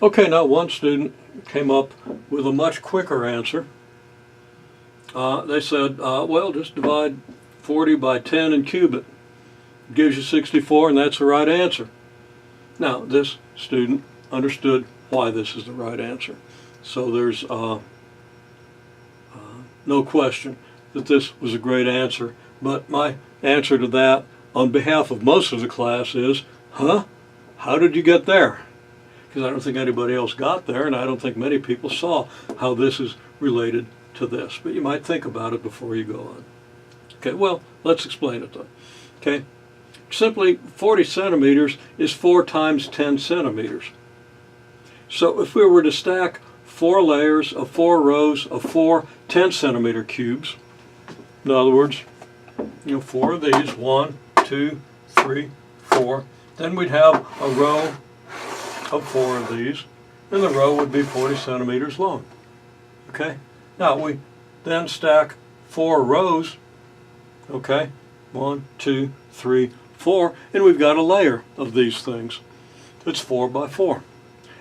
Okay, now one student came up with a much quicker answer. They said, well, just divide 40 by 10 and cube it. It gives you 64, and that's the right answer. Now, this student understood why this is the right answer. So there's no question that this was a great answer. But my answer to that on behalf of most of the class is, how did you get there? Because I don't think anybody else got there, and I don't think many people saw how this is related to this. But you might think about it before you go on. Okay, well, let's explain it though. Okay, simply 40 centimeters is 4 times 10 centimeters. So if we were to stack 4 layers of 4 rows of 4 10-centimeter cubes, in other words, 4 of these, 1, 2, 3, 4, then we'd have a row of 4 of these, and the row would be 40 centimeters long. Okay? Now we then stack 4 rows, okay? 1, 2, 3, 4, and we've got a layer of these things. It's 4 by 4.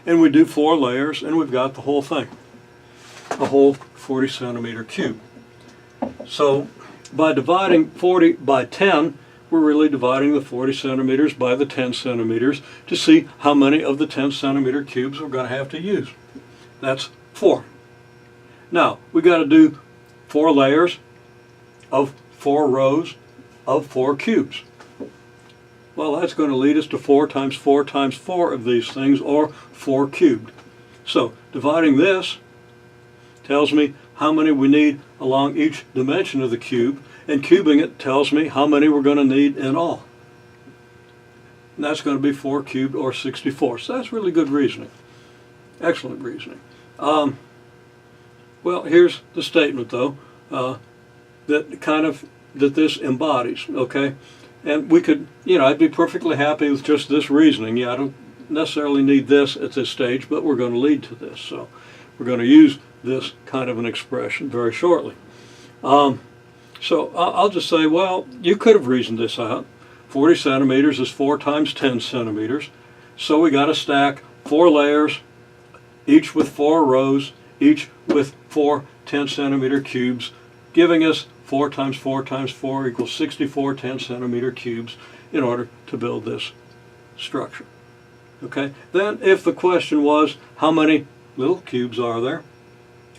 And we do 4 layers, and we've got the whole thing, a whole 40 centimeter cube. So by dividing 40 by 10, we're really dividing the 40 centimeters by the 10 centimeters to see how many of the 10 centimeter cubes we're going to have to use. That's 4. Now, we got to do 4 layers of 4 rows of 4 cubes. Well, that's going to lead us to 4 times 4 times 4 of these things, or 4 cubed. So dividing this tells me how many we need along each dimension of the cube, and cubing it tells me how many we're going to need in all. And that's going to be 4 cubed, or 64. So that's really good reasoning. Excellent reasoning. Well, here's the statement, though, that this embodies, okay? And we could, I'd be perfectly happy with just this reasoning. I don't necessarily need this at this stage, but we're going to lead to this. So we're going to use this kind of an expression very shortly. So I'll just say, well, you could have reasoned this out. 40 centimeters is 4 times 10 centimeters. So we got to stack 4 layers, each with 4 rows, each with 4 10-centimeter cubes, giving us 4 times 4 times 4 equals 64 10-centimeter cubes in order to build this structure. Okay? Then if the question was, how many little cubes are there?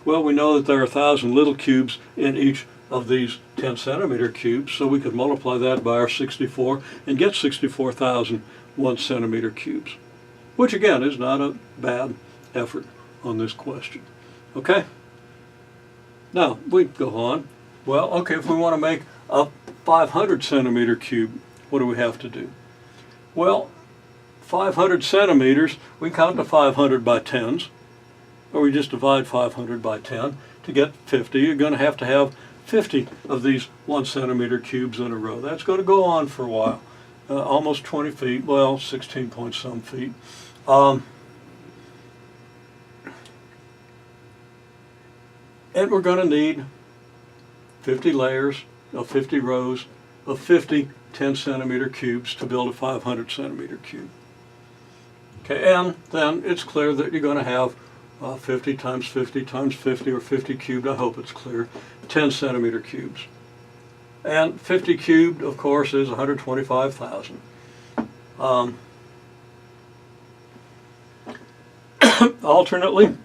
Well, we know that there are 1,000 little cubes in each of these 10-centimeter cubes, so we could multiply that by our 64 and get 64,000 1-centimeter cubes, which again is not a bad effort on this question. Okay? Now, we go on. Well, okay, if we want to make a 500 centimeter cube, what do we have to do? Well, 500 centimeters, we count to 500 by 10s, or we just divide 500 by 10 to get 50. You're going to have 50 of these 1-centimeter cubes in a row. That's going to go on for a while, almost 20 feet, well, 16 point some feet. And we're going to need 50 layers of 50 rows of 50 10-centimeter cubes to build a 500 centimeter cube. Okay, and then it's clear that you're going to have 50 times 50 times 50, or 50 cubed, I hope it's clear, 10-centimeter cubes. And 50 cubed, of course, is 125,000. Alternately,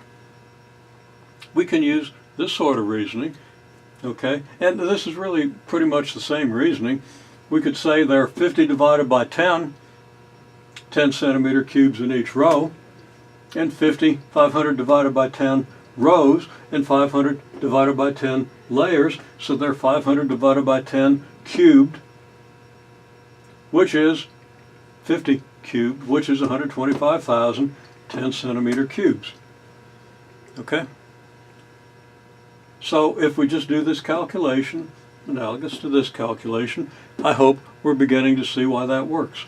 we can use this sort of reasoning. Okay, and this is really pretty much the same reasoning. We could say there are 50 divided by 10 10-centimeter cubes in each row, and 500 divided by 10 rows, and 500 divided by 10 layers, so they're 500 divided by 10 cubed, which is 50 cubed, which is 125,000 10-centimeter cubes. Okay? So if we just do this calculation, analogous to this calculation, I hope we're beginning to see why that works.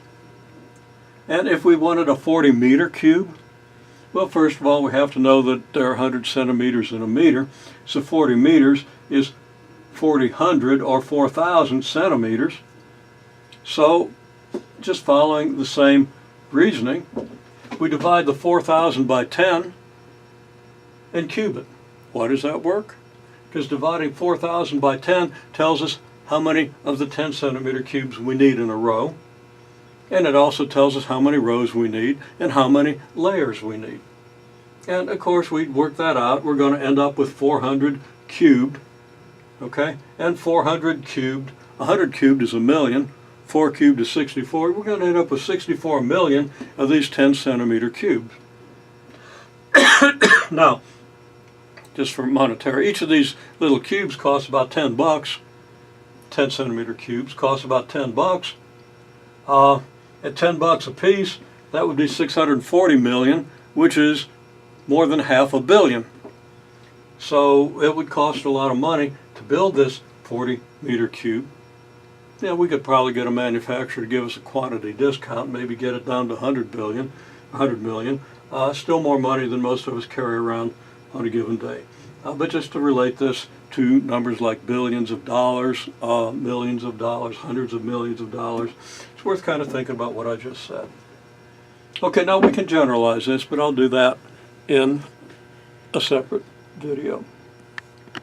And if we wanted a 40-meter cube, well, first of all, we have to know that there are 100 centimeters in a meter, so 40 meters is 4,000 or 4,000 centimeters. So just following the same reasoning, we divide the 4,000 by 10 and cube it. Why does that work? Because dividing 4,000 by 10 tells us how many of the 10 centimeter cubes we need in a row. And it also tells us how many rows we need and how many layers we need. And of course we'd work that out. We're going to end up with 400 cubed. Okay? And 400 cubed, 100 cubed is a million. 4 cubed is 64. We're going to end up with 64 million of these 10 centimeter cubes. Now, just for monetary, each of these little cubes costs about 10 bucks. 10 centimeter cubes cost about 10 bucks. At 10 bucks a piece, that would be 640 million, which is more than $500 million. So it would cost a lot of money to build this 40-meter cube. Yeah, we could probably get a manufacturer to give us a quantity discount, maybe get it down to 100 million. Still more money than most of us carry around on a given day. But just to relate this to numbers like billions of dollars, millions of dollars, hundreds of millions of dollars, it's worth kind of thinking about what I just said. Okay, now we can generalize this, but I'll do that in a separate video.